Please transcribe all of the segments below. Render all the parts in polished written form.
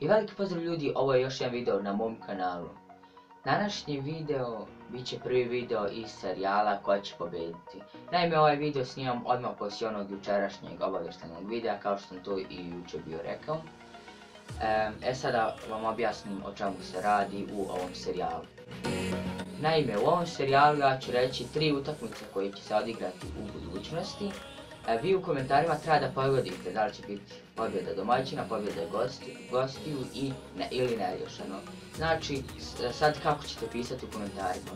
I veliki pozdrav ljudi, ovo je još jedan video na mom kanalu. Današnji video bit će prvi video iz serijala Ko će pobediti. Naime, ovaj video snimam odmah poslije onog jučerašnjeg obavještajnog videa, kao što sam to i jučer bio rekao. Sada vam objasnim o čemu se radi u ovom serijalu. Naime, u ovom serijalu ja ću reći 3 utakmice koje će se odigrati u budućnosti. Vi u komentarima treba da pogodite da li će biti pobjeda domaćina, pobjeda gostiju ili neriješeno. Znači, sad kako ćete pisati u komentarima?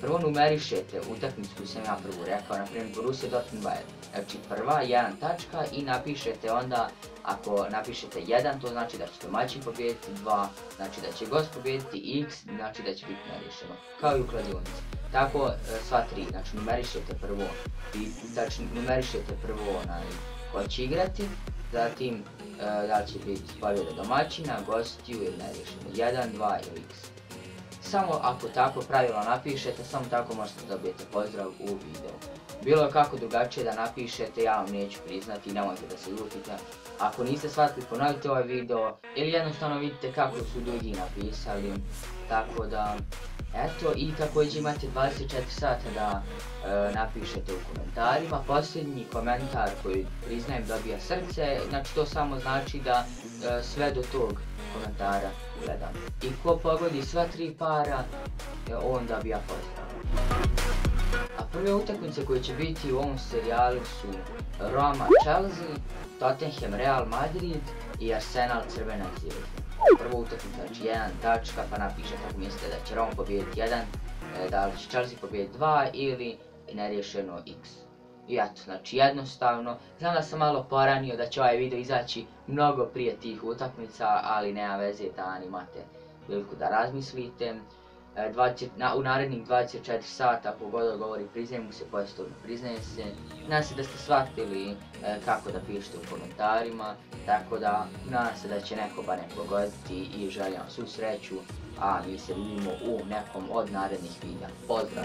Prvo numerišete utakmicu koju sam ja prvo rekao, na primjer Borussia Dortmund Bayern. Znači prva, 1 tačka i napišete onda, ako napišete 1, to znači da će domaćin pobijediti, 2 znači da će gost pobijediti, x znači da će biti neriješeno. Kao i u kladionici. Tako sva 3, znači numerišete prvo ko će igrati, zatim da li će biti pobjeda domaćina, gostiju ili neriješeno, 1, 2 ili x. Samo ako tako pravilo napišete, samo tako možete dobijete pozdrav u videu. Bilo kako drugačije da napišete, ja vam neću priznati, nemojte da se ljutite. Ako niste shvatili, ponovite ovaj video ili jednostavno vidite kako su drugi napisali. Tako da, eto, i također imate 24 sata da napišete u komentarima. Posljednji komentar koji priznajem dobija srce, znači to samo znači da sve do tog komentara gledam. I ko pogodi sva 3 para, on dobija pozdrav. A prve utakmice koje će biti u ovom serijalu su Roma Chelsea, Tottenham Real Madrid i Arsenal Crvena Zvezda. Prva utakmica, znači 1 tačka, pa napišete ako mislite da će Roma pobijediti 1, da li će Chelsea pobijediti 2 ili neriješeno x. I eto, znači jednostavno, znam da sam malo poranio da će ovaj video izaći mnogo prije tih utakmica, ali nema veze da imate priliku da razmislite. U narednih 24 sata, ako god govori priznaje mu se, postojno priznaje se. Nadam se da ste shvatili kako da pišete u komentarima, tako da nadam se da će neko barem pogoditi i želim vam svu sreću, a mi se vidimo u nekom od narednih videa. Pozdrav!